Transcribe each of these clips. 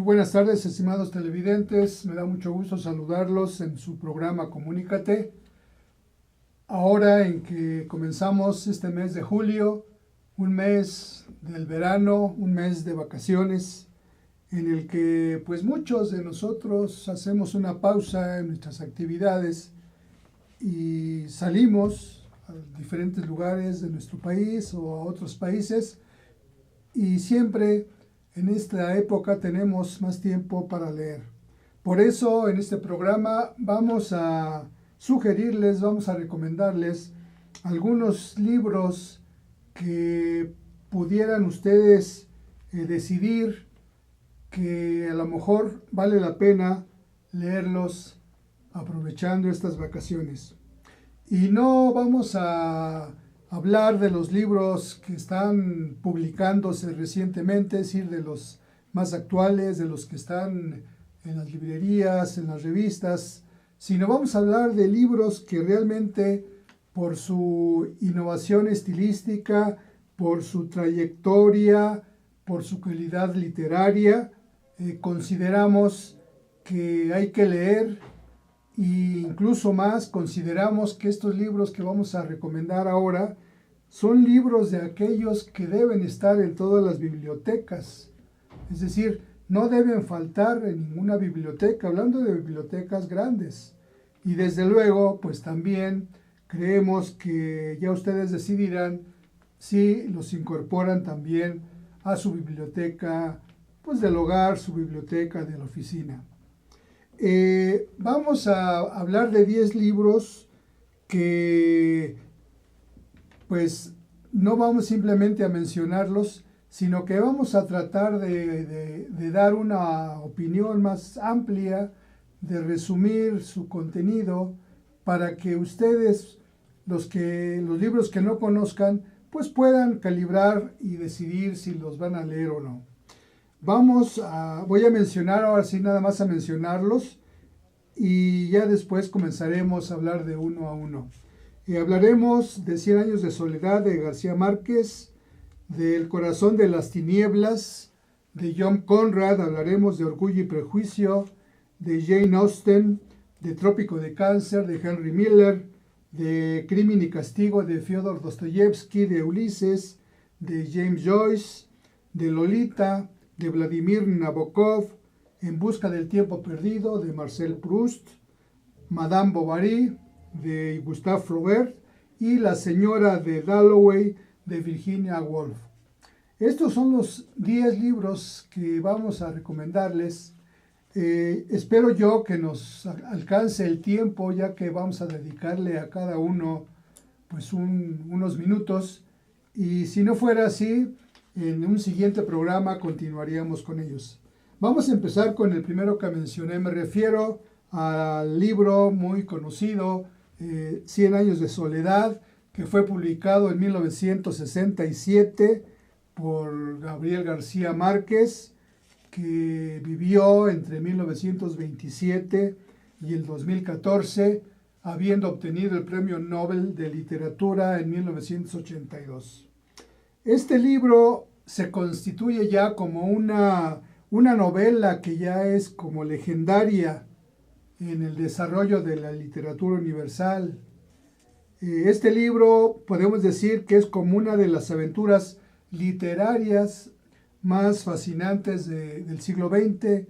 buenas tardes, estimados televidentes. Me da mucho gusto saludarlos en su programa Comunícate. Ahora en que comenzamos este mes de julio, un mes del verano, un mes de vacaciones, en el que pues muchos de nosotros hacemos una pausa en nuestras actividades y salimos a diferentes lugares de nuestro país o a otros países, y siempre en esta época tenemos más tiempo para leer. Por eso en este programa vamos a sugerirles, vamos a recomendarles algunos libros que pudieran ustedes decidir que a lo mejor vale la pena leerlos aprovechando estas vacaciones. Y no vamos a hablar de los libros que están publicándose recientemente, es decir, de los más actuales, de los que están en las librerías, en las revistas, sino vamos a hablar de libros que realmente por su innovación estilística, por su trayectoria, por su calidad literaria, consideramos que hay que leer. Y incluso más, consideramos que estos libros que vamos a recomendar ahora son libros de aquellos que deben estar en todas las bibliotecas. Es decir, no deben faltar en ninguna biblioteca, hablando de bibliotecas grandes. Y desde luego, pues también creemos que ya ustedes decidirán si los incorporan también a su biblioteca, pues del hogar, su biblioteca de la oficina. Vamos a hablar de 10 libros que pues no vamos simplemente a mencionarlos, sino que vamos a tratar de dar una opinión más amplia, de resumir su contenido para que ustedes, los libros que no conozcan, pues puedan calibrar y decidir si los van a leer o no. Voy a mencionar, ahora sí nada más a mencionarlos, y ya después comenzaremos a hablar de uno a uno. Hablaremos de 100 años de soledad de García Márquez, del Corazón de las tinieblas de John Conrad, hablaremos de Orgullo y prejuicio de Jane Austen, de Trópico de Cáncer de Henry Miller, de Crimen y castigo de Fyodor Dostoyevsky, de Ulises de James Joyce, de Lolita de Vladimir Nabokov, En busca del tiempo perdido de Marcel Proust, Madame Bovary de Gustave Flaubert y La señora de Dalloway de Virginia Woolf. Estos son los 10 libros que vamos a recomendarles. Espero yo que nos alcance el tiempo, ya que vamos a dedicarle a cada uno pues unos minutos, y si no fuera así, en un siguiente programa continuaríamos con ellos. Vamos a empezar con el primero que mencioné. Me refiero al libro muy conocido, 100 años de soledad, que fue publicado en 1967 por Gabriel García Márquez, que vivió entre 1927 y el 2014, habiendo obtenido el Premio Nobel de Literatura en 1982. Este libro se constituye ya como una novela que ya es como legendaria en el desarrollo de la literatura universal. Este libro podemos decir que es como una de las aventuras literarias más fascinantes del siglo XX,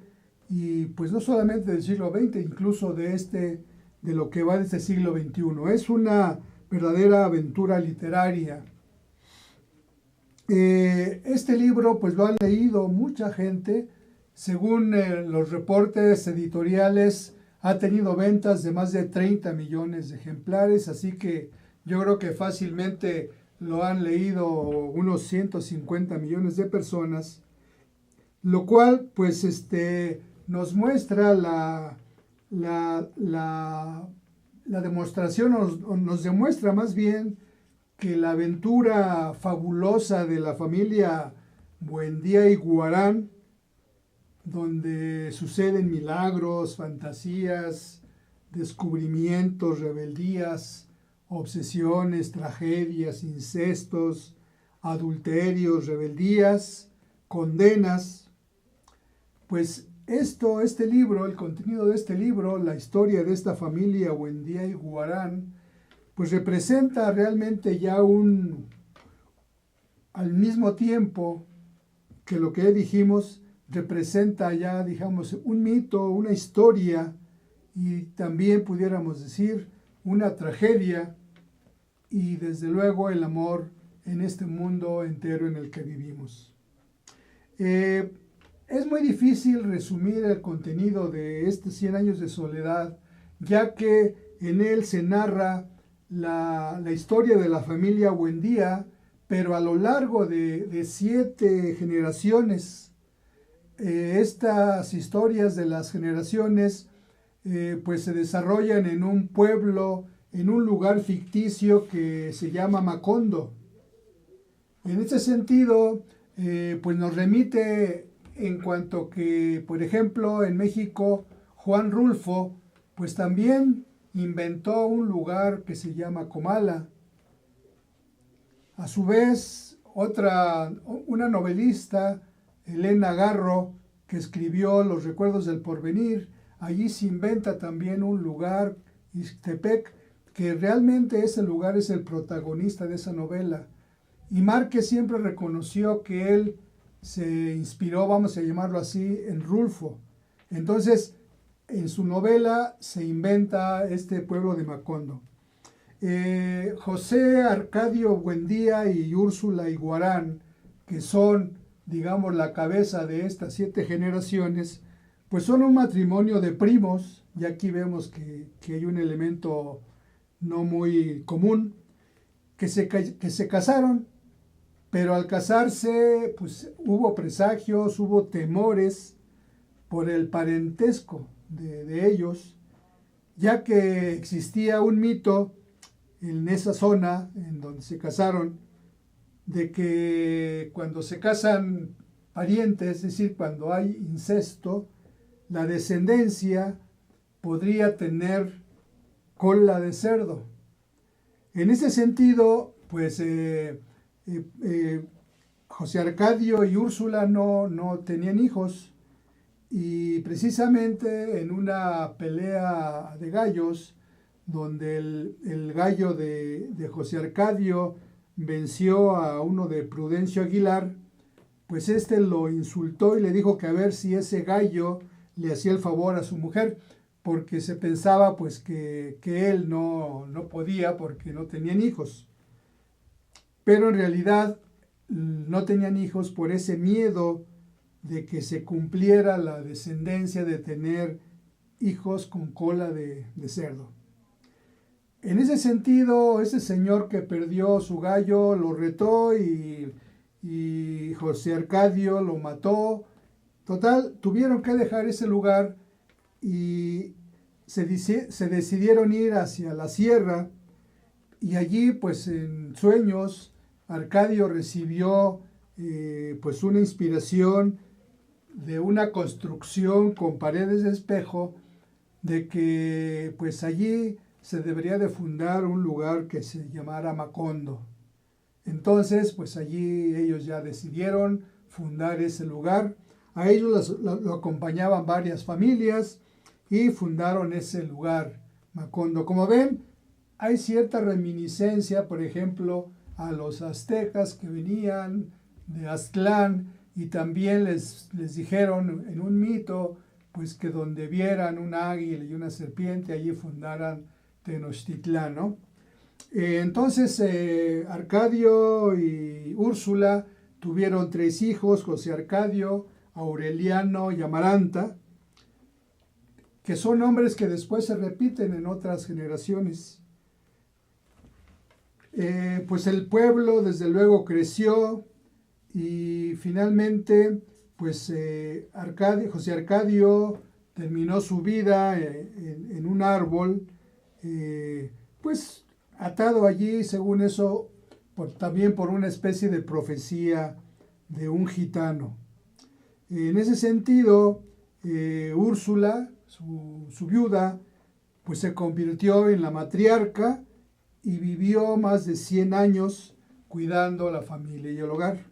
y pues no solamente del siglo XX, incluso de lo que va de este siglo XXI. Es una verdadera aventura literaria. Este libro pues lo han leído mucha gente. Según los reportes editoriales, ha tenido ventas de más de 30 millones de ejemplares, así que yo creo que fácilmente lo han leído unos 150 millones de personas, lo cual pues nos muestra la demostración, nos demuestra más bien que la aventura fabulosa de la familia Buendía y Guarán, donde suceden milagros, fantasías, descubrimientos, rebeldías, obsesiones, tragedias, incestos, adulterios, rebeldías, condenas, pues este libro, el contenido de este libro, la historia de esta familia Buendía y Guarán, pues representa realmente ya al mismo tiempo que lo que dijimos, representa ya, digamos, un mito, una historia y también pudiéramos decir una tragedia y desde luego el amor en este mundo entero en el que vivimos. Es muy difícil resumir el contenido de este 100 años de soledad, ya que en él se narra la historia de la familia Buendía, pero a lo largo de 7 generaciones. Estas historias de las generaciones pues se desarrollan en un pueblo, en un lugar ficticio que se llama Macondo. En este sentido, pues nos remite en cuanto que, por ejemplo, en México, Juan Rulfo, pues también inventó un lugar que se llama Comala. A su vez, una novelista, Elena Garro, que escribió Los recuerdos del porvenir, allí se inventa también un lugar, Ixtepec, que realmente ese lugar es el protagonista de esa novela. Y Márquez siempre reconoció que él se inspiró, vamos a llamarlo así, en Rulfo. Entonces, en su novela se inventa este pueblo de Macondo. José Arcadio Buendía y Úrsula Iguarán, que son, digamos, la cabeza de estas 7 generaciones, pues son un matrimonio de primos, y aquí vemos que hay un elemento no muy común, que se casaron, pero al casarse, pues hubo presagios, hubo temores por el parentesco de ellos, ya que existía un mito en esa zona en donde se casaron, de que cuando se casan parientes, es decir, cuando hay incesto, la descendencia podría tener cola de cerdo. En ese sentido, pues José Arcadio y Úrsula no tenían hijos y precisamente en una pelea de gallos, donde el gallo de José Arcadio venció a uno de Prudencio Aguilar, pues este lo insultó y le dijo que a ver si ese gallo le hacía el favor a su mujer, porque se pensaba pues que él no podía porque no tenían hijos. Pero en realidad no tenían hijos por ese miedo de que se cumpliera la descendencia de tener hijos con cola de cerdo. En ese sentido, ese señor que perdió su gallo lo retó y José Arcadio lo mató. Total, tuvieron que dejar ese lugar y se decidieron ir hacia la sierra y allí pues en sueños Arcadio recibió pues una inspiración de una construcción con paredes de espejo, de que pues allí se debería de fundar un lugar que se llamara Macondo. Entonces, pues allí ellos ya decidieron fundar ese lugar. A ellos lo acompañaban varias familias y fundaron ese lugar, Macondo. Como ven, hay cierta reminiscencia, por ejemplo, a los aztecas que venían de Aztlán y también les dijeron en un mito, pues que donde vieran un águila y una serpiente, allí fundaran Tenochtitlán, ¿no? Entonces Arcadio y Úrsula tuvieron 3 hijos, José Arcadio, Aureliano y Amaranta, que son nombres que después se repiten en otras generaciones. Pues el pueblo desde luego creció y finalmente pues José Arcadio terminó su vida en un árbol, pues atado allí, según eso, también por una especie de profecía de un gitano. En ese sentido, Úrsula, su viuda, pues se convirtió en la matriarca y vivió más de 100 años cuidando la familia y el hogar.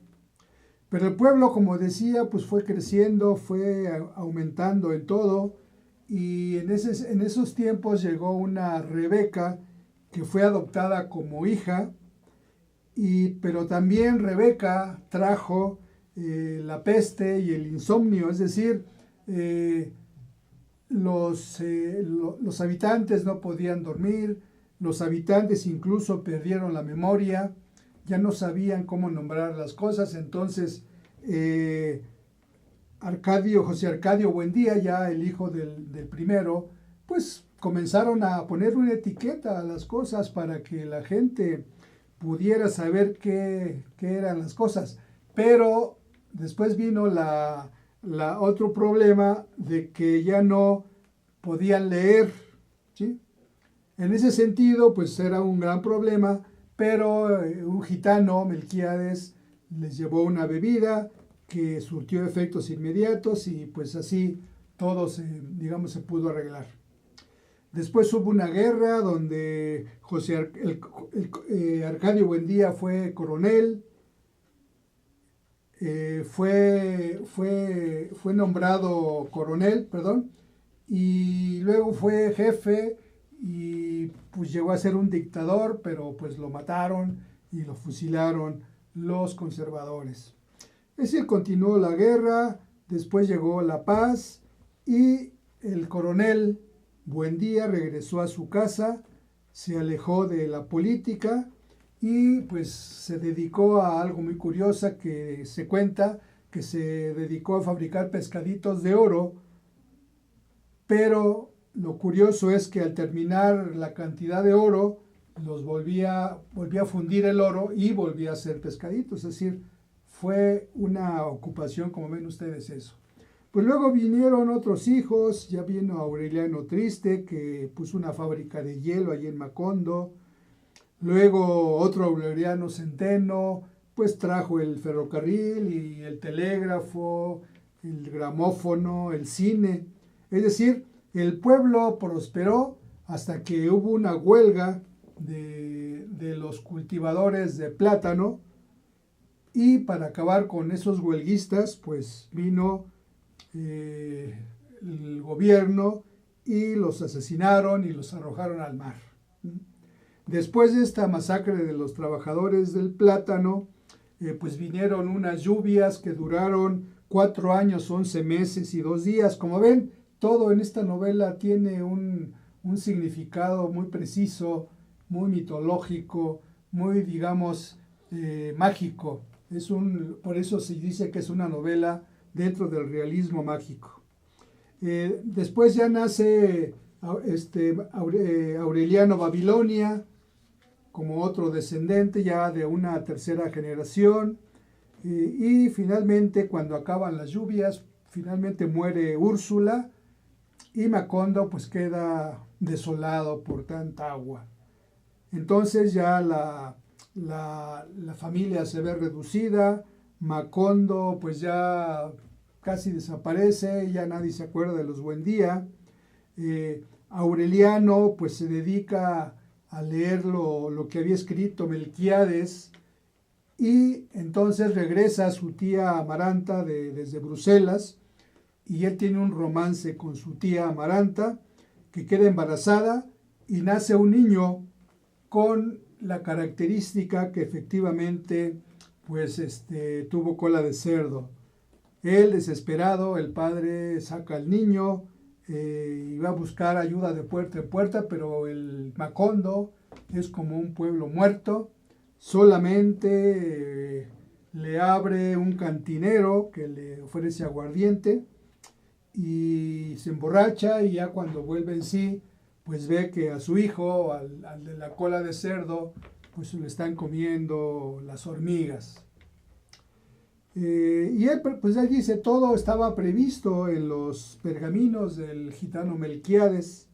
Pero el pueblo, como decía, pues fue creciendo, fue aumentando en todo. Y en esos tiempos llegó una Rebeca que fue adoptada como hija, pero también Rebeca trajo la peste y el insomnio, es decir, eh, los habitantes no podían dormir, los habitantes incluso perdieron la memoria, ya no sabían cómo nombrar las cosas, entonces José Arcadio Buendía, ya el hijo del primero, pues comenzaron a poner una etiqueta a las cosas para que la gente pudiera saber qué eran las cosas. Pero después vino otro problema de que ya no podían leer, ¿sí? En ese sentido, pues era un gran problema, pero un gitano, Melquíades, les llevó una bebida que surtió efectos inmediatos y pues así todo digamos, se pudo arreglar. Después hubo una guerra donde Arcadio Buendía fue coronel, fue nombrado coronel, perdón, y luego fue jefe y pues llegó a ser un dictador, pero pues lo mataron y lo fusilaron los conservadores. Es decir, continuó la guerra, después llegó la paz y el coronel Buendía regresó a su casa, se alejó de la política y pues se dedicó a algo muy curioso que se cuenta, que se dedicó a fabricar pescaditos de oro, pero lo curioso es que al terminar la cantidad de oro, volvía a fundir el oro y volvía a hacer pescaditos, es decir, fue una ocupación, como ven ustedes eso. Pues luego vinieron otros hijos, ya vino Aureliano Triste, que puso una fábrica de hielo allí en Macondo. Luego otro Aureliano Centeno, pues trajo el ferrocarril y el telégrafo, el gramófono, el cine. Es decir, el pueblo prosperó hasta que hubo una huelga de los cultivadores de plátano, y para acabar con esos huelguistas, pues vino el gobierno y los asesinaron y los arrojaron al mar. Después de esta masacre de los trabajadores del plátano, pues vinieron unas lluvias que duraron 4 años, 11 meses y 2 días. Como ven, todo en esta novela tiene un significado muy preciso, muy mitológico, muy, digamos, mágico. Por eso se dice que es una novela dentro del realismo mágico. Después ya nace Aureliano Babilonia como otro descendente ya de una tercera generación, y finalmente cuando acaban las lluvias, finalmente muere Úrsula y Macondo pues queda desolado por tanta agua. Entonces ya la familia se ve reducida, Macondo pues ya casi desaparece, ya nadie se acuerda de los Buendía. Aureliano pues se dedica a leer lo que había escrito Melquíades, y entonces regresa a su tía Amaranta desde Bruselas, y él tiene un romance con su tía Amaranta, que queda embarazada y nace un niño con la característica que efectivamente pues tuvo cola de cerdo. Él, desesperado, el padre saca al niño y va a buscar ayuda de puerta en puerta, pero el Macondo es como un pueblo muerto. Solamente le abre un cantinero que le ofrece aguardiente y se emborracha, y ya cuando vuelve en sí, pues ve que a su hijo, al de la cola de cerdo, pues le están comiendo las hormigas. Y él, pues él dice, todo estaba previsto en los pergaminos del gitano Melquíades.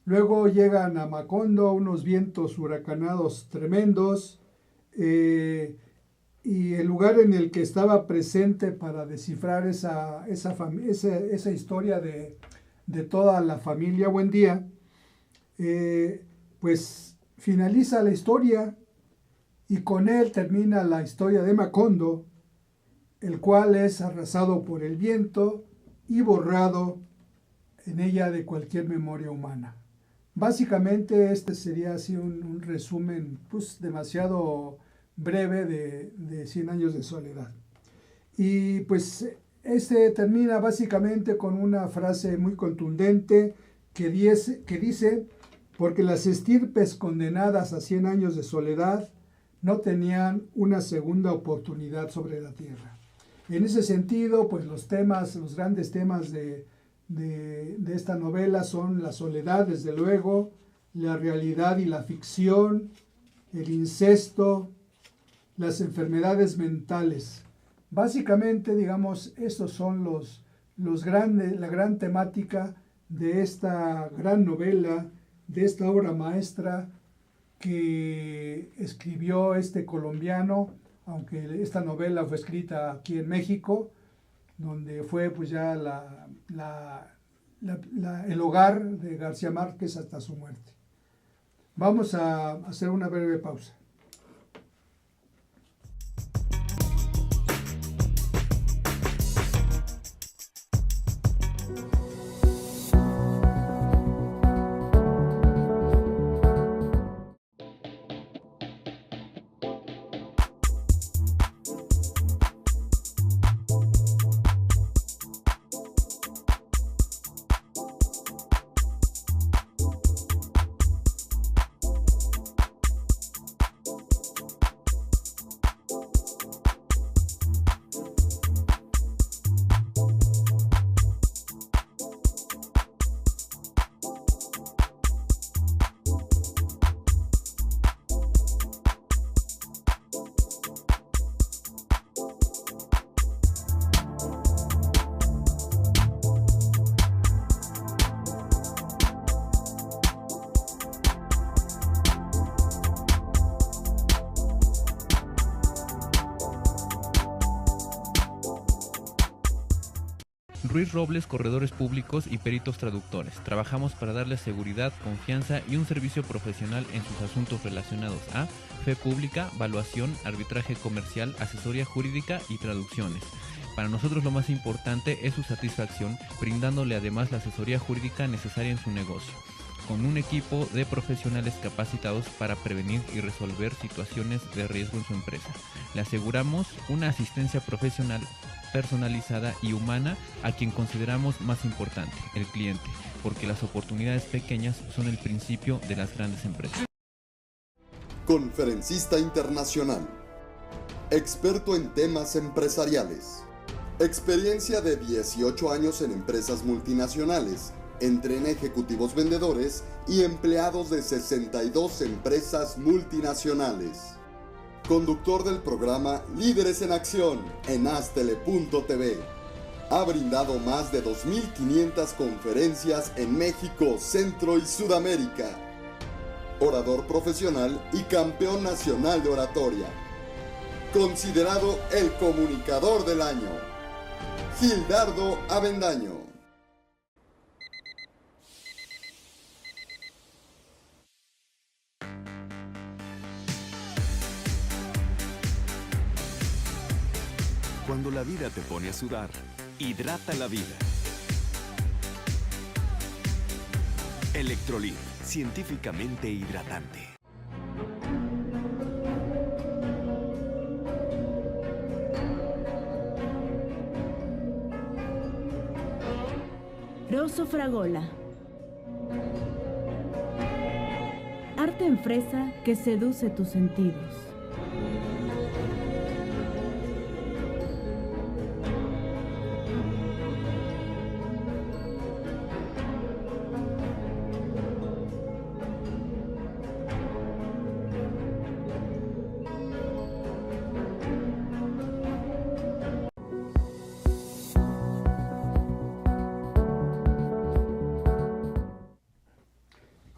Luego llegan a Macondo unos vientos huracanados tremendos, y el lugar en el que estaba presente para descifrar esa historia de toda la familia Buendía, pues finaliza la historia, y con él termina la historia de Macondo, el cual es arrasado por el viento y borrado en ella de cualquier memoria humana. Básicamente este sería así un resumen pues demasiado breve de 100 años de soledad. Y pues este termina básicamente con una frase muy contundente que dice, porque las estirpes condenadas a 100 años de soledad no tenían una segunda oportunidad sobre la tierra. En ese sentido, pues los grandes temas de esta novela son la soledad, desde luego, la realidad y la ficción, el incesto, las enfermedades mentales. Básicamente, digamos, estos son la gran temática de esta gran novela, de esta obra maestra que escribió este colombiano, aunque esta novela fue escrita aquí en México, donde fue pues ya el hogar de García Márquez hasta su muerte. Vamos a hacer una breve pausa. Ruiz Robles, corredores públicos y peritos traductores. Trabajamos para darles seguridad, confianza y un servicio profesional en sus asuntos relacionados a fe pública, valuación, arbitraje comercial, asesoría jurídica y traducciones. Para nosotros lo más importante es su satisfacción, brindándole además la asesoría jurídica necesaria en su negocio, con un equipo de profesionales capacitados para prevenir y resolver situaciones de riesgo en su empresa. Le aseguramos una asistencia profesional personalizada y humana a quien consideramos más importante, el cliente, porque las oportunidades pequeñas son el principio de las grandes empresas. Conferencista internacional, experto en temas empresariales, experiencia de 18 años en empresas multinacionales, entrena ejecutivos vendedores y empleados de 62 empresas multinacionales. Conductor del programa Líderes en Acción en Astele.tv. Ha brindado más de 2.500 conferencias en México, Centro y Sudamérica. Orador profesional y campeón nacional de oratoria. Considerado el comunicador del año. Gildardo Avendaño. Cuando la vida te pone a sudar, hidrata la vida. Electrolit, científicamente hidratante. Rosso Fragola. Arte en fresa que seduce tus sentidos.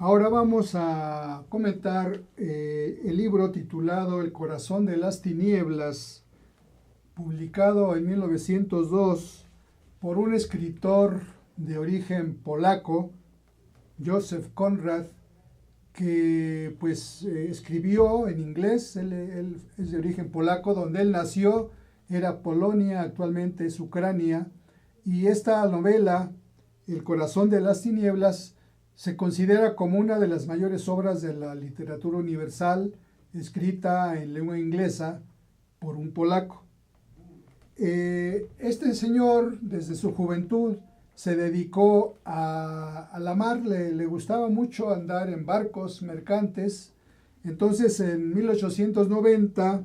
Ahora vamos a comentar el libro titulado El corazón de las tinieblas, publicado en 1902 por un escritor de origen polaco, Joseph Conrad, que pues escribió en inglés. Él es de origen polaco, donde él nació era Polonia, actualmente es Ucrania, y esta novela, El corazón de las tinieblas, se considera como una de las mayores obras de la literatura universal, escrita en lengua inglesa por un polaco. Este señor, desde su juventud, se dedicó a la mar, le gustaba mucho andar en barcos mercantes. Entonces, en 1890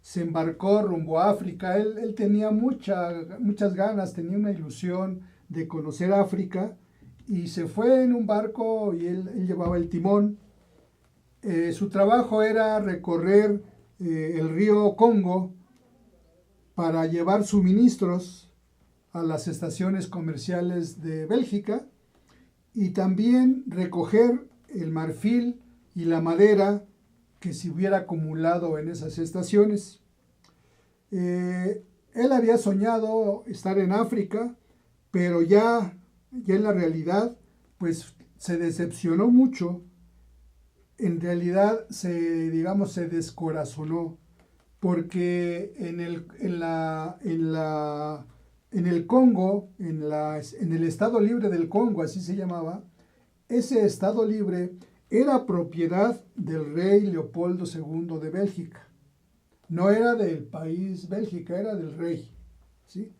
se embarcó rumbo a África. Él tenía muchas ganas, tenía una ilusión de conocer África, y se fue en un barco y él llevaba el timón. Su trabajo era recorrer el río Congo para llevar suministros a las estaciones comerciales de Bélgica, y también recoger el marfil y la madera que se hubiera acumulado en esas estaciones. Él había soñado estar en África, pero ya en la realidad pues se decepcionó mucho. En realidad se descorazonó, porque en el Congo, en el Estado Libre del Congo, así se llamaba, ese Estado Libre era propiedad del rey Leopoldo II de Bélgica. No era del país Bélgica, era del rey, ¿sí?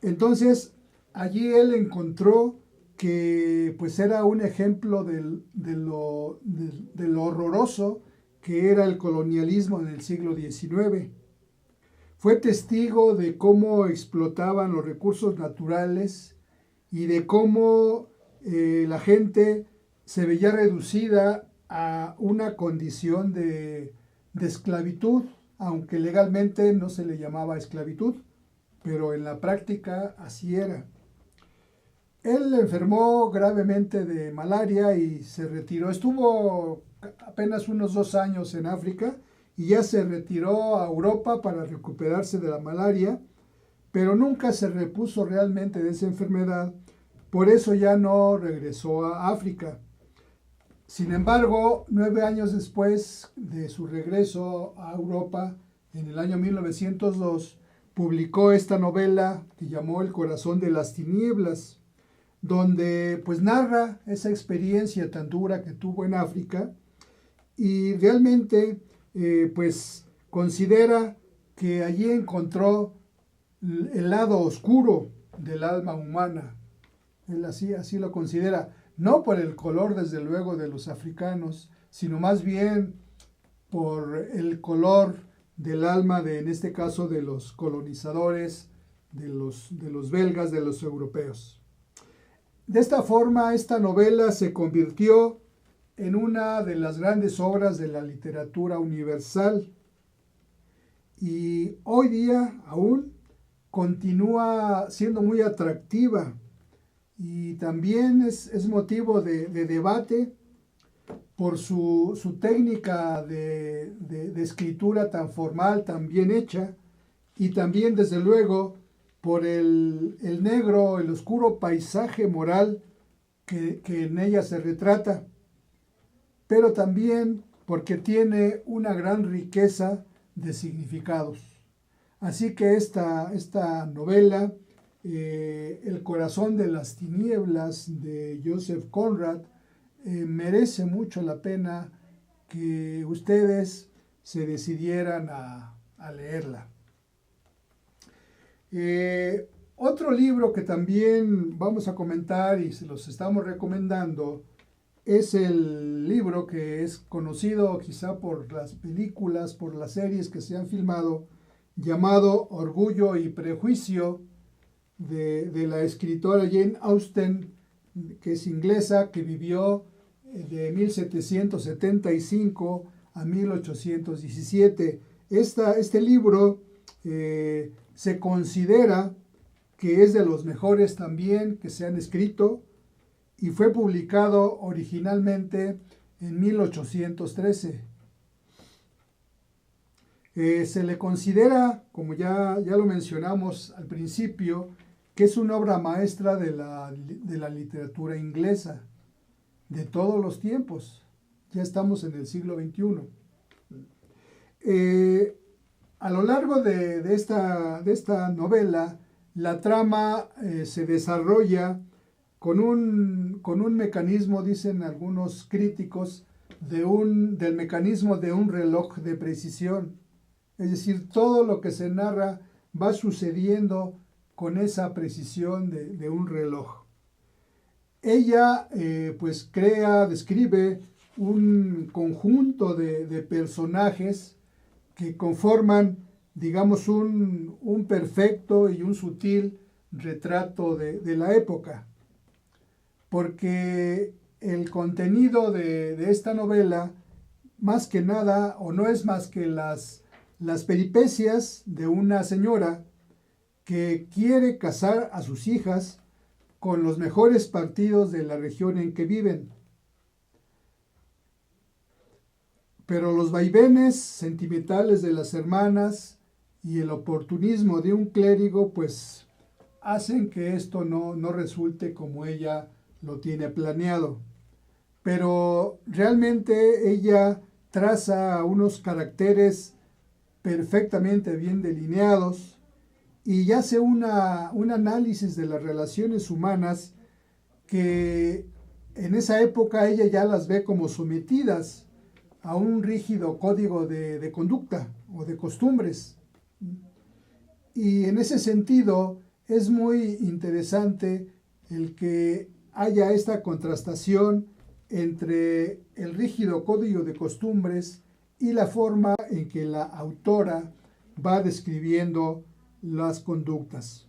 Entonces, allí él encontró que pues era un ejemplo de lo horroroso que era el colonialismo en el siglo XIX. Fue testigo de cómo explotaban los recursos naturales y de cómo la gente se veía reducida a una condición de esclavitud, aunque legalmente no se le llamaba esclavitud, pero en la práctica así era. Él enfermó gravemente de malaria y se retiró. Estuvo apenas unos 2 años en África y ya se retiró a Europa para recuperarse de la malaria, pero nunca se repuso realmente de esa enfermedad. Por eso ya no regresó a África. Sin embargo, 9 años después de su regreso a Europa, en el año 1902, publicó esta novela que llamó El corazón de las tinieblas, donde pues narra esa experiencia tan dura que tuvo en África, y realmente pues considera que allí encontró el lado oscuro del alma humana. Él así lo considera, no por el color desde luego de los africanos, sino más bien por el color del alma en este caso de los colonizadores, de los belgas, de los europeos. De esta forma, esta novela se convirtió en una de las grandes obras de la literatura universal, y hoy día aún continúa siendo muy atractiva, y también es motivo de debate por su técnica de escritura tan formal, tan bien hecha, y también desde luego por el negro, el oscuro paisaje moral que en ella se retrata, pero también porque tiene una gran riqueza de significados. Así que esta novela, El corazón de las tinieblas, de Joseph Conrad, merece mucho la pena que ustedes se decidieran a leerla. Otro libro que también vamos a comentar y se los estamos recomendando es el libro que es conocido quizá por las películas, por las series que se han filmado, llamado Orgullo y Prejuicio, de la escritora Jane Austen, que es inglesa, que vivió de 1775 a 1817. Este libro se considera que es de los mejores también que se han escrito, y fue publicado originalmente en 1813. Se le considera, como ya lo mencionamos al principio, que es una obra maestra de la literatura inglesa de todos los tiempos. Ya estamos en el siglo XXI. A lo largo de esta novela, la trama se desarrolla con un mecanismo, dicen algunos críticos, del mecanismo de un reloj de precisión. Es decir, todo lo que se narra va sucediendo con esa precisión de un reloj. Ella pues describe un conjunto de personajes que conforman, digamos, un perfecto y un sutil retrato de la época. Porque el contenido de esta novela, más que nada, o no es más que las peripecias de una señora que quiere casar a sus hijas con los mejores partidos de la región en que viven. Pero los vaivenes sentimentales de las hermanas y el oportunismo de un clérigo pues hacen que esto no resulte como ella lo tiene planeado. Pero realmente ella traza unos caracteres perfectamente bien delineados y hace un análisis de las relaciones humanas que en esa época ella ya las ve como sometidas a un rígido código de conducta o de costumbres. Y en ese sentido es muy interesante el que haya esta contrastación entre el rígido código de costumbres y la forma en que la autora va describiendo las conductas.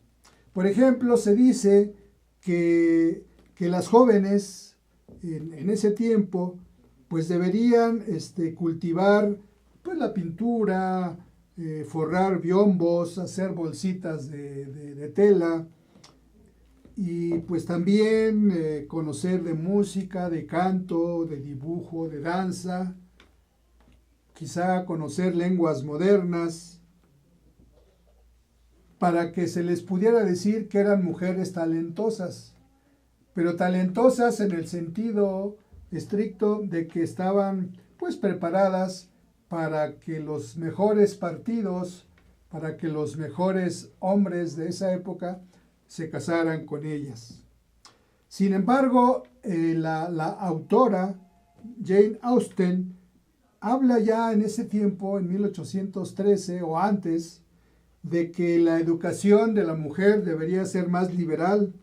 Por ejemplo, se dice que las jóvenes en ese tiempo pues deberían cultivar pues, la pintura, forrar biombos, hacer bolsitas de tela y pues también conocer de música, de canto, de dibujo, de danza, quizá conocer lenguas modernas, para que se les pudiera decir que eran mujeres talentosas, pero talentosas en el sentido estricto de que estaban pues preparadas para que los mejores partidos, para que los mejores hombres de esa época se casaran con ellas. Sin embargo, la autora Jane Austen habla ya en ese tiempo, en 1813 o antes, de que la educación de la mujer debería ser más liberal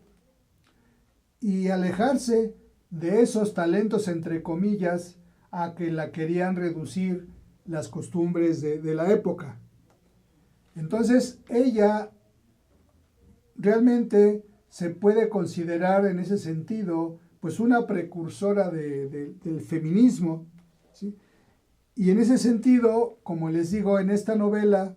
y alejarse de esos talentos, entre comillas, a que la querían reducir las costumbres de la época. Entonces, ella realmente se puede considerar en ese sentido pues una precursora del feminismo, ¿sí? Y en ese sentido, como les digo, en esta novela,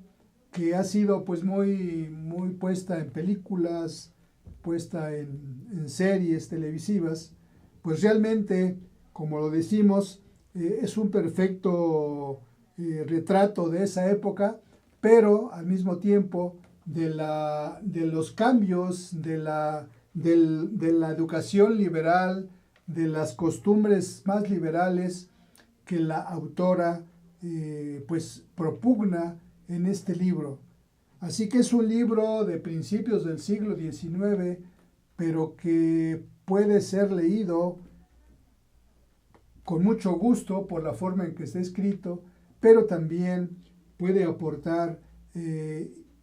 que ha sido pues muy puesta en películas, puesta en series televisivas, pues realmente, como lo decimos, es un perfecto retrato de esa época, pero al mismo tiempo de los cambios, de la educación liberal, de las costumbres más liberales que la autora pues propugna en este libro. Así que es un libro de principios del siglo XIX, pero que puede ser leído con mucho gusto por la forma en que está escrito, pero también puede aportar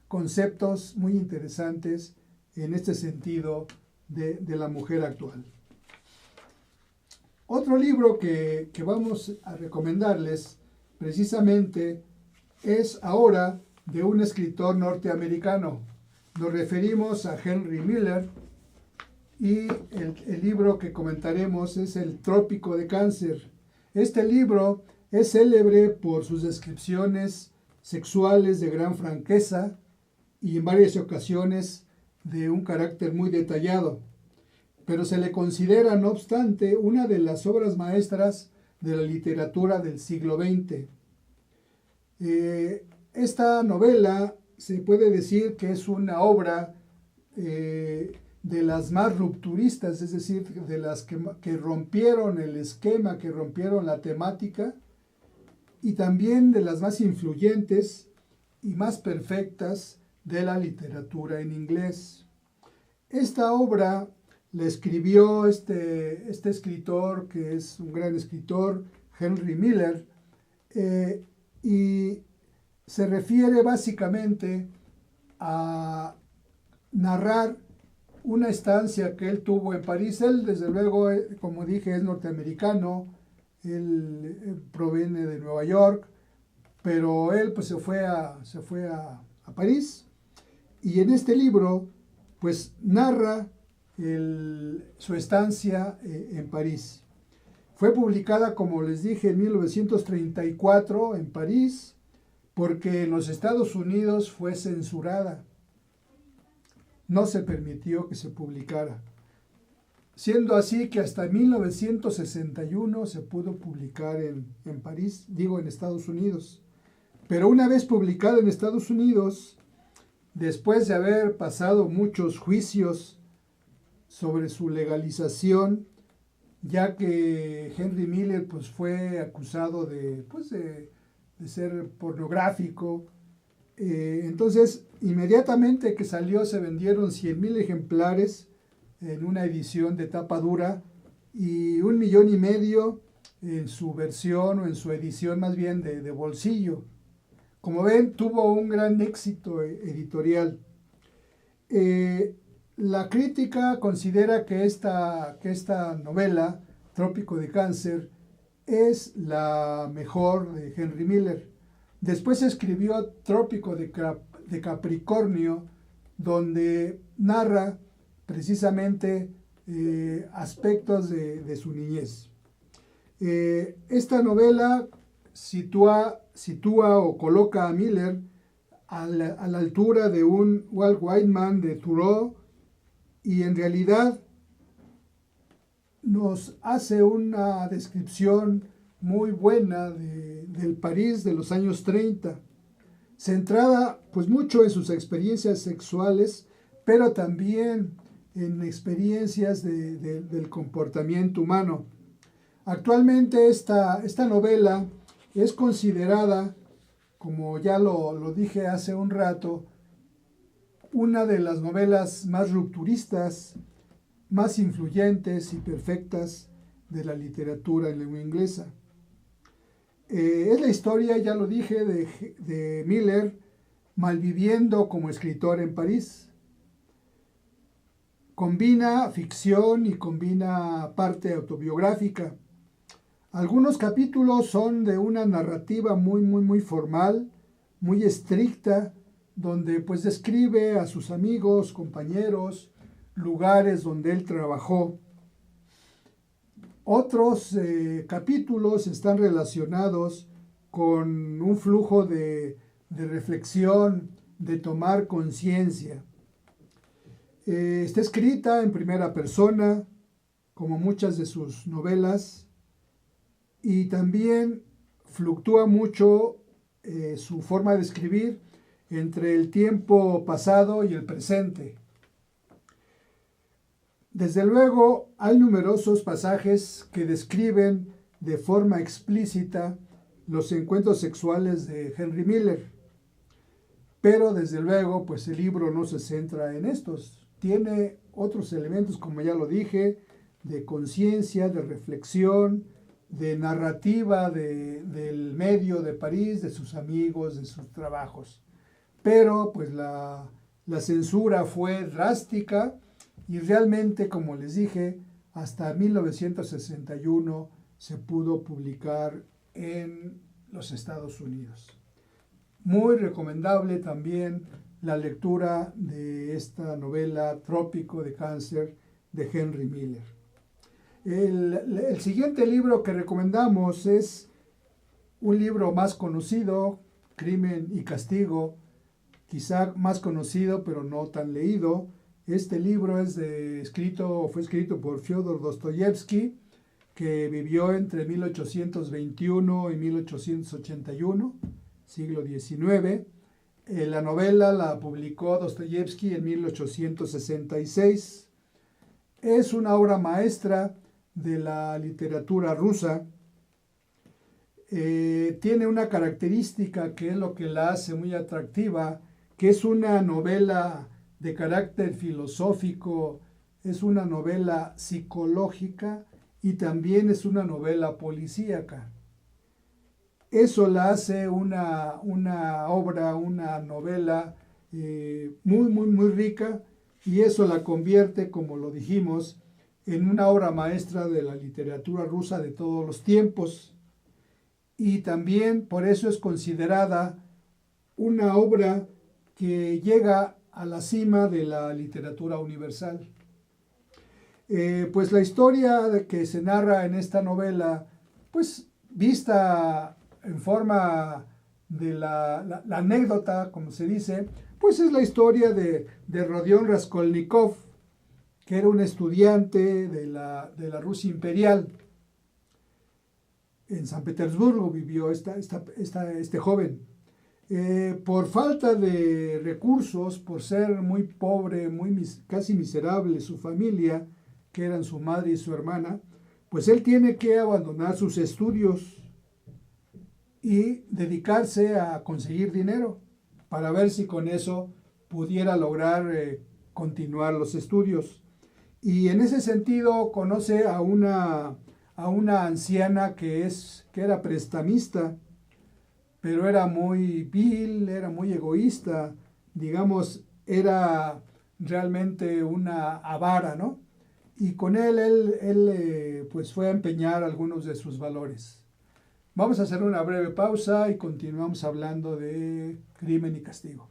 conceptos muy interesantes en este sentido de la mujer actual. Otro libro que vamos a recomendarles precisamente es ahora de un escritor norteamericano. Nos referimos a Henry Miller y el libro que comentaremos es El Trópico de Cáncer. Este libro es célebre por sus descripciones sexuales de gran franqueza y en varias ocasiones de un carácter muy detallado, pero se le considera, no obstante, una de las obras maestras de la literatura del siglo XX. Esta novela se puede decir que es una obra de las más rupturistas, es decir, de las que rompieron el esquema, que rompieron la temática, y también de las más influyentes y más perfectas de la literatura en inglés. Esta obra la escribió este escritor, que es un gran escritor, Henry Miller, y se refiere básicamente a narrar una estancia que él tuvo en París. Él, desde luego, como dije, es norteamericano, él proviene de Nueva York, pero él pues se fue a París, y en este libro pues narra su estancia en París. Fue publicada, como les dije, en 1934 en París, porque en los Estados Unidos fue censurada. No se permitió que se publicara. Siendo así que hasta 1961 se pudo publicar en París, digo en Estados Unidos. Pero una vez publicado en Estados Unidos, después de haber pasado muchos juicios sobre su legalización, ya que Henry Miller pues, fue acusado de ser pornográfico, entonces inmediatamente que salió se vendieron 100,000 ejemplares en una edición de tapa dura y 1,5 millones en su versión o en su edición más bien de bolsillo. Como ven, tuvo un gran éxito editorial. La crítica considera que esta novela, Trópico de Cáncer, es la mejor de Henry Miller. Después escribió Trópico de Capricornio, donde narra precisamente aspectos de su niñez. Esta novela sitúa o coloca a Miller a la altura de un Walt Whitman de Thoreau, y en realidad nos hace una descripción muy buena del París de los años 30, centrada pues mucho en sus experiencias sexuales, pero también en experiencias del comportamiento humano. Actualmente esta novela es considerada, como ya lo dije hace un rato, una de las novelas más rupturistas, más influyentes y perfectas de la literatura en lengua inglesa. Es la historia, ya lo dije, de Miller malviviendo como escritor en París. Combina ficción y combina parte autobiográfica. Algunos capítulos son de una narrativa muy formal, muy estricta, donde pues describe a sus amigos, compañeros, lugares donde él trabajó. Otros capítulos están relacionados con un flujo de reflexión, de tomar conciencia. Está escrita en primera persona, como muchas de sus novelas, y también fluctúa mucho su forma de escribir entre el tiempo pasado y el presente. Desde luego, hay numerosos pasajes que describen de forma explícita los encuentros sexuales de Henry Miller. Pero desde luego, pues el libro no se centra en estos. Tiene otros elementos, como ya lo dije, de conciencia, de reflexión, de narrativa del medio de París, de sus amigos, de sus trabajos. Pero pues la censura fue drástica y realmente, como les dije, hasta 1961 se pudo publicar en los Estados Unidos. Muy recomendable también la lectura de esta novela Trópico de Cáncer de Henry Miller. El siguiente libro que recomendamos es un libro más conocido, Crimen y Castigo, quizá más conocido pero no tan leído. Este libro fue escrito por Fyodor Dostoyevsky, que vivió entre 1821 y 1881, siglo XIX. La novela la publicó Dostoyevsky en 1866. Es una obra maestra de la literatura rusa. tiene una característica que es lo que la hace muy atractiva, que es una novela de carácter filosófico, es una novela psicológica y también es una novela policíaca. Eso la hace una obra, una novela muy rica, y eso la convierte, como lo dijimos, en una obra maestra de la literatura rusa de todos los tiempos. Y también por eso es considerada una obra que llega a la cima de la literatura universal. Pues la historia que se narra en esta novela, pues vista en forma de la anécdota, como se dice, pues es la historia de Rodion Raskolnikov, que era un estudiante de la Rusia imperial. En San Petersburgo vivió este joven. Por falta de recursos, por ser muy pobre, casi miserable su familia, que eran su madre y su hermana, pues él tiene que abandonar sus estudios y dedicarse a conseguir dinero para ver si con eso pudiera lograr continuar los estudios. Y en ese sentido conoce a una anciana que era prestamista, pero era muy vil, era muy egoísta, digamos, era realmente una avara, ¿no? Y con él pues fue a empeñar algunos de sus valores. Vamos a hacer una breve pausa y continuamos hablando de Crimen y Castigo.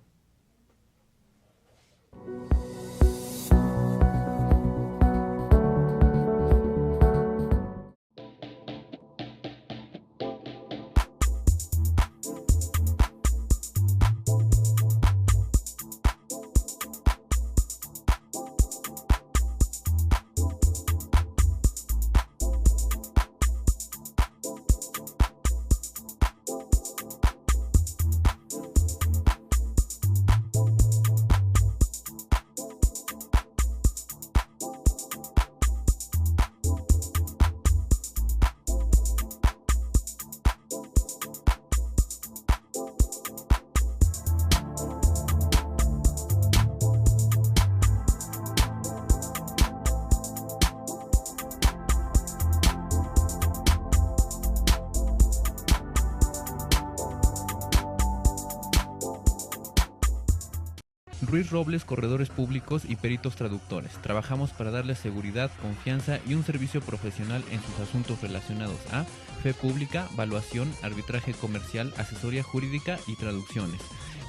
Ruiz Robles, corredores públicos y peritos traductores. Trabajamos para darles seguridad, confianza y un servicio profesional en sus asuntos relacionados a fe pública, valuación, arbitraje comercial, asesoría jurídica y traducciones.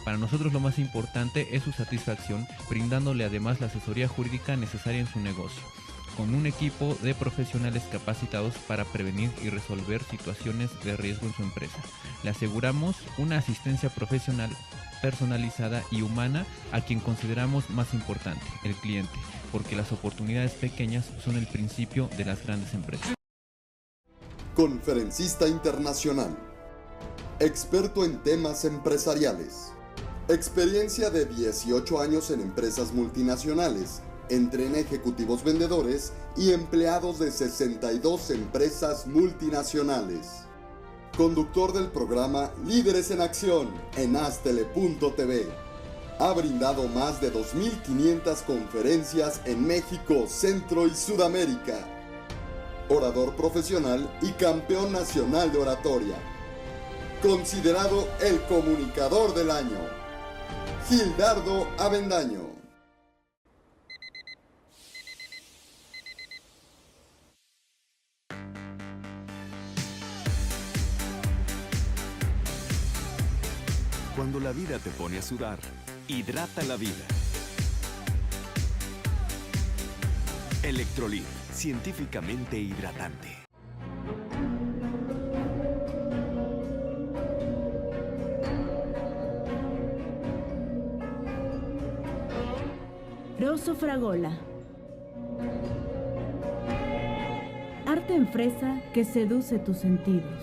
Para nosotros lo más importante es su satisfacción, brindándole además la asesoría jurídica necesaria en su negocio, con un equipo de profesionales capacitados para prevenir y resolver situaciones de riesgo en su empresa. Le aseguramos una asistencia profesional personalizada y humana a quien consideramos más importante, el cliente, porque las oportunidades pequeñas son el principio de las grandes empresas. Conferencista internacional, experto en temas empresariales, experiencia de 18 años en empresas multinacionales, entrena ejecutivos vendedores y empleados de 62 empresas multinacionales. Conductor del programa Líderes en Acción en Astele.tv. Ha brindado más de 2.500 conferencias en México, Centro y Sudamérica. Orador profesional y campeón nacional de oratoria. Considerado el comunicador del año. Gildardo Avendaño. Cuando la vida te pone a sudar, hidrata la vida. Electrolit, científicamente hidratante. Rosso Fragola. Arte en fresa que seduce tus sentidos.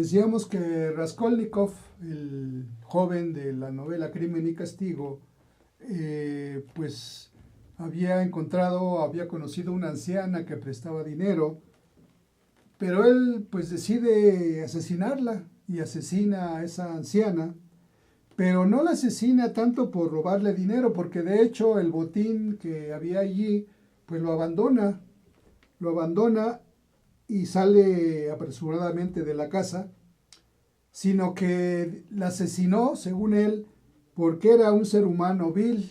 Decíamos que Raskolnikov, el joven de la novela Crimen y Castigo, pues había conocido una anciana que prestaba dinero, pero él pues decide asesinarla y asesina a esa anciana, pero no la asesina tanto por robarle dinero, porque de hecho el botín que había allí pues lo abandona y sale apresuradamente de la casa, sino que la asesinó, según él, porque era un ser humano vil,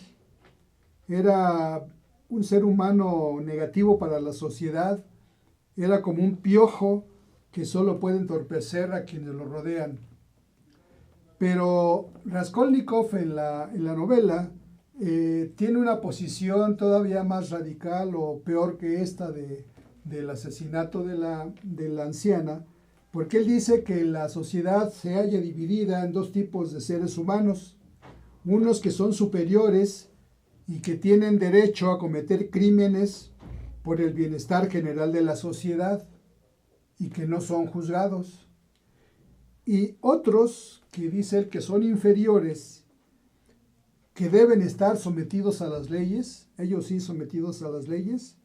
era un ser humano negativo para la sociedad, era como un piojo que solo puede entorpecer a quienes lo rodean. Pero Raskolnikov en la novela tiene una posición todavía más radical o peor que esta del asesinato de la anciana, porque él dice que la sociedad se halla dividida en dos tipos de seres humanos, unos que son superiores y que tienen derecho a cometer crímenes por el bienestar general de la sociedad y que no son juzgados, y otros que dice él que son inferiores, que deben estar sometidos a las leyes, ellos sí sometidos a las leyes,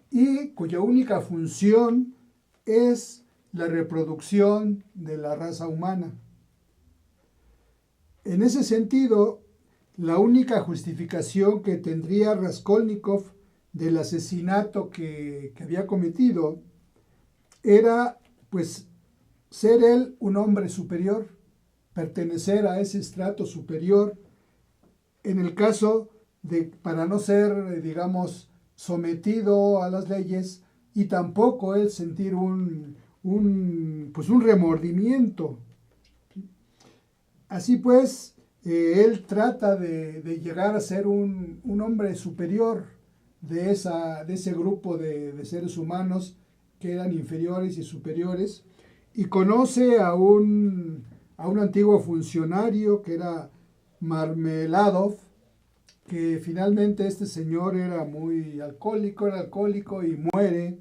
y cuya única función es la reproducción de la raza humana. En ese sentido, la única justificación que tendría Raskolnikov del asesinato que había cometido era, pues, ser él un hombre superior, pertenecer a ese estrato superior, en el caso de, para no ser, digamos, sometido a las leyes y tampoco él sentir un remordimiento. Así pues, él trata de llegar a ser un hombre superior de ese grupo de seres humanos que eran inferiores y superiores, y conoce a un antiguo funcionario que era Marmeladov, que finalmente este señor era alcohólico y muere,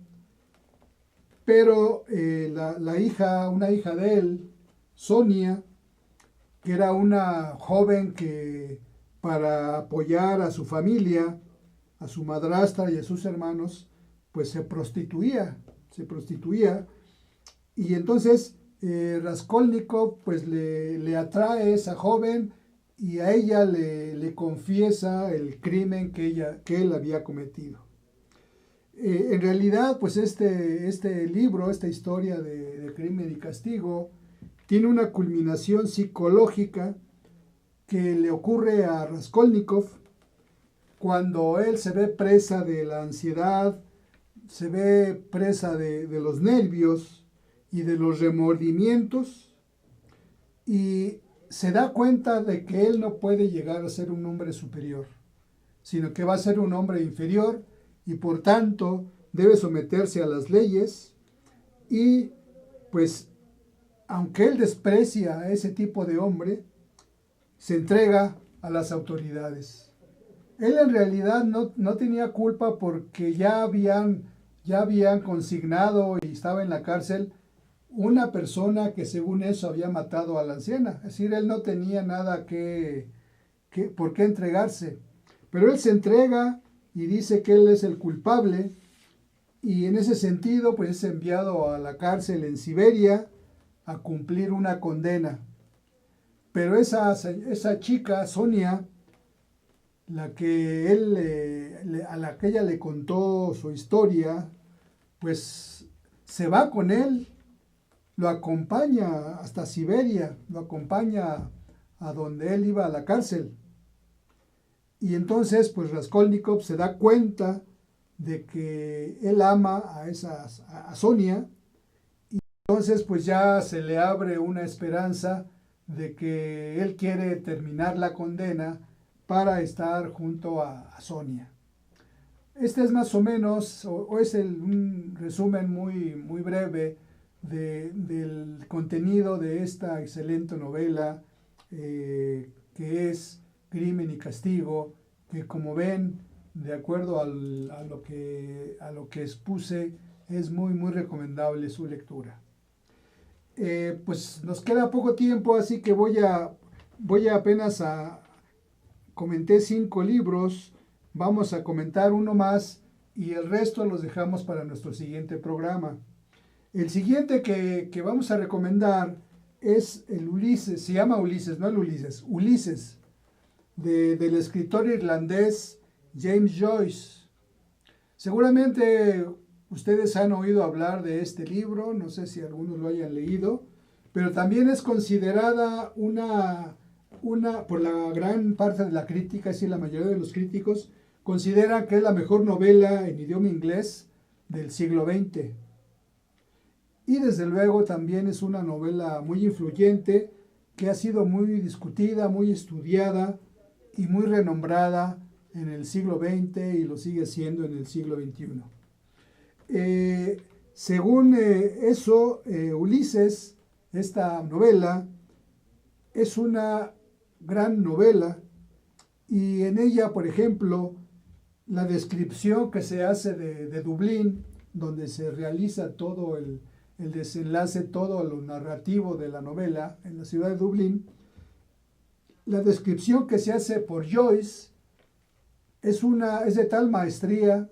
pero una hija de él, Sonia, que era una joven que para apoyar a su familia, a su madrastra y a sus hermanos, pues se prostituía, y entonces Raskolnikov pues le atrae a esa joven y a ella le confiesa el crimen que él había cometido. En realidad, pues este libro, esta historia de Crimen y Castigo, tiene una culminación psicológica que le ocurre a Raskolnikov cuando él se ve presa de la ansiedad, se ve presa de los nervios y de los remordimientos, y se da cuenta de que él no puede llegar a ser un hombre superior, sino que va a ser un hombre inferior y por tanto debe someterse a las leyes, y pues aunque él desprecia a ese tipo de hombre, se entrega a las autoridades. Él en realidad no tenía culpa porque ya habían consignado y estaba en la cárcel una persona que según eso había matado a la anciana. Es decir, él no tenía nada por qué entregarse. Pero él se entrega y dice que él es el culpable, y en ese sentido pues es enviado a la cárcel en Siberia a cumplir una condena. Pero esa chica, Sonia, a la que ella le contó su historia, pues se va con él, lo acompaña hasta Siberia, lo acompaña a donde él iba a la cárcel. Y entonces, pues Raskolnikov se da cuenta de que él ama a Sonia, y entonces pues ya se le abre una esperanza de que él quiere terminar la condena para estar junto a Sonia. Este es más o menos, o es un resumen muy, muy breve del contenido de esta excelente novela que es Crimen y Castigo, que como ven, de acuerdo a lo que expuse, es muy, muy recomendable su lectura. pues nos queda poco tiempo, así que voy a apenas a comenté 5 libros, vamos a comentar uno más y el resto los dejamos para nuestro siguiente programa. El siguiente que vamos a recomendar es el Ulises, se llama Ulises, no el Ulises, Ulises, del escritor irlandés James Joyce. Seguramente ustedes han oído hablar de este libro, no sé si algunos lo hayan leído, pero también es considerada una por la gran parte de la crítica, es decir, la mayoría de los críticos, considera que es la mejor novela en idioma inglés del siglo XX. Y desde luego también es una novela muy influyente, que ha sido muy discutida, muy estudiada y muy renombrada en el siglo XX y lo sigue siendo en el siglo XXI. Según eso, Ulises, esta novela, es una gran novela y en ella, por ejemplo, la descripción que se hace de Dublín, donde se realiza todo el desenlace, todo lo narrativo de la novela en la ciudad de Dublín, la descripción que se hace por Joyce es de tal maestría,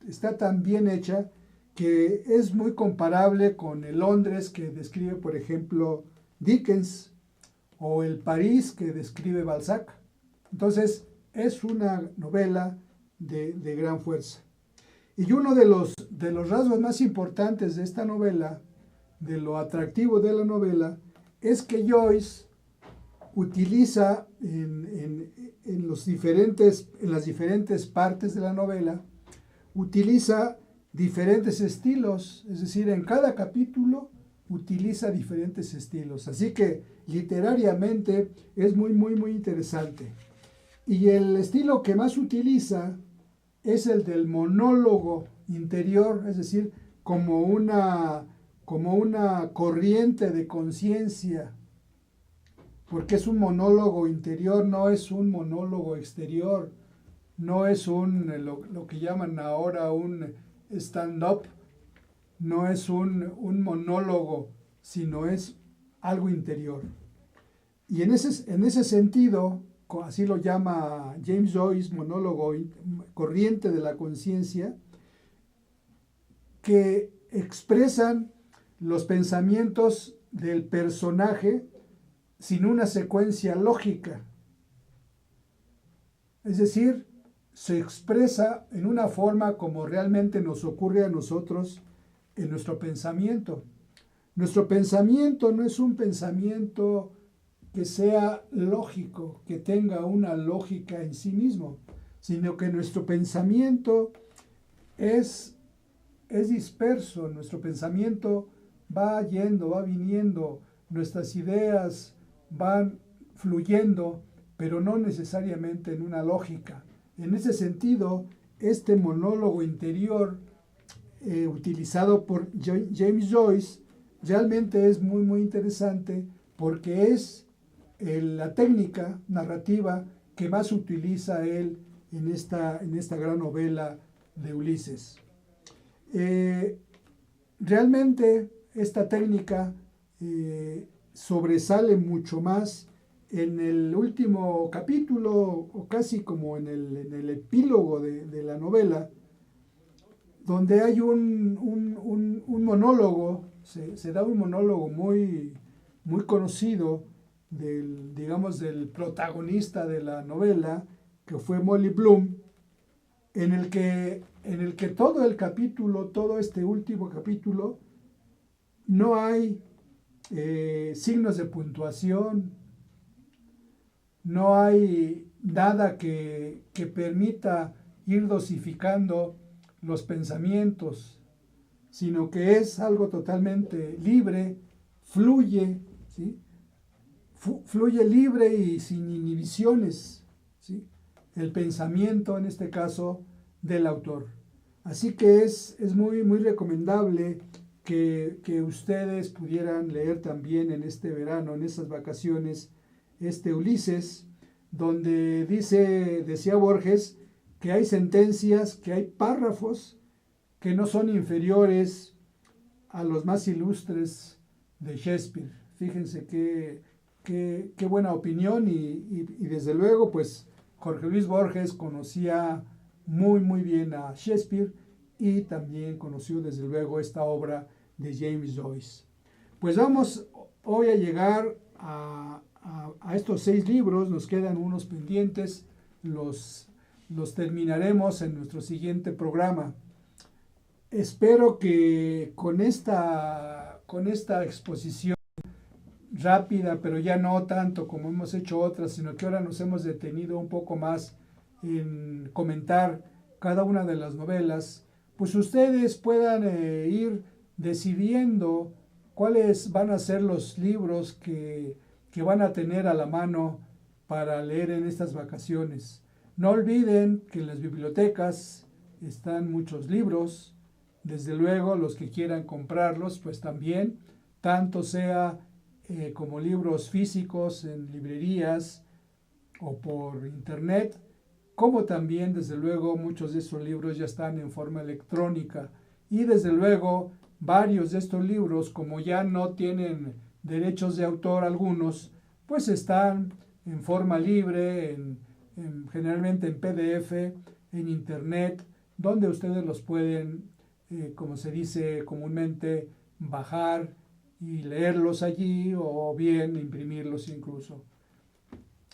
está tan bien hecha, que es muy comparable con el Londres que describe, por ejemplo, Dickens, o el París que describe Balzac. Entonces, es una novela de gran fuerza. Y uno de los rasgos más importantes de esta novela, de lo atractivo de la novela, es que Joyce utiliza en las diferentes partes de la novela, utiliza diferentes estilos, es decir, en cada capítulo utiliza diferentes estilos. Así que literariamente es muy, muy, muy interesante. Y el estilo que más utiliza es el del monólogo interior, es decir, como una corriente de conciencia, porque es un monólogo interior, no es un monólogo exterior, no es lo que llaman ahora un stand-up, no es un monólogo, sino es algo interior. Y en ese sentido, así lo llama James Joyce, monólogo, corriente de la conciencia, que expresan los pensamientos del personaje sin una secuencia lógica. Es decir, se expresa en una forma como realmente nos ocurre a nosotros en nuestro pensamiento. Nuestro pensamiento no es un pensamiento que sea lógico, que tenga una lógica en sí mismo, sino que nuestro pensamiento es disperso, nuestro pensamiento va yendo, va viniendo, nuestras ideas van fluyendo, pero no necesariamente en una lógica. En ese sentido, este monólogo interior utilizado por James Joyce realmente es muy, muy interesante porque es la técnica narrativa que más utiliza él en esta gran novela de Ulises. Realmente esta técnica sobresale mucho más en el último capítulo, o casi como en el epílogo de la novela, donde hay un monólogo, se da un monólogo muy, muy conocido del protagonista de la novela, que fue Molly Bloom, en el que todo el capítulo, todo este último capítulo, no hay signos de puntuación, no hay nada que permita ir dosificando los pensamientos, sino que es algo totalmente libre, fluye, ¿sí? Fluye libre y sin inhibiciones, ¿sí? El pensamiento, en este caso, del autor. Así que es muy, muy recomendable que ustedes pudieran leer también en este verano, en estas vacaciones, este Ulises, donde decía Borges, que hay sentencias, que hay párrafos que no son inferiores a los más ilustres de Shakespeare. Fíjense qué buena opinión y desde luego pues Jorge Luis Borges conocía muy bien a Shakespeare y también conoció desde luego esta obra de James Joyce. Pues vamos hoy a llegar a estos 6 libros, nos quedan unos pendientes, los terminaremos en nuestro siguiente programa. Espero que con esta exposición rápida, pero ya no tanto como hemos hecho otras, sino que ahora nos hemos detenido un poco más en comentar cada una de las novelas, pues ustedes puedan ir decidiendo cuáles van a ser los libros que van a tener a la mano para leer en estas vacaciones. No olviden que en las bibliotecas están muchos libros, desde luego los que quieran comprarlos, pues también, tanto sea como libros físicos en librerías o por internet, como también, desde luego, muchos de estos libros ya están en forma electrónica. Y desde luego, varios de estos libros, como ya no tienen derechos de autor algunos, pues están en forma libre, generalmente en PDF, en internet, donde ustedes los pueden, como se dice comúnmente, bajar y leerlos allí o bien imprimirlos incluso.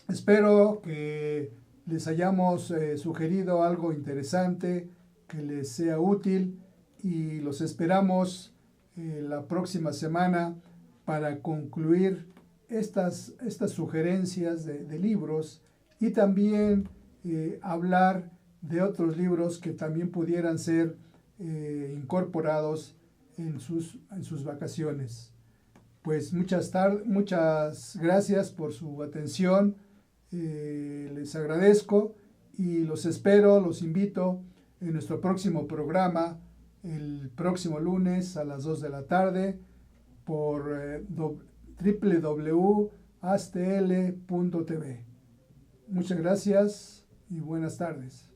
Espero que les hayamos sugerido algo interesante, que les sea útil y los esperamos la próxima semana para concluir estas sugerencias de libros y también hablar de otros libros que también pudieran ser incorporados en sus vacaciones. Pues muchas gracias por su atención, les agradezco y los espero, los invito en nuestro próximo programa, el próximo lunes a las 2 de la tarde por www.astl.tv. Muchas gracias y buenas tardes.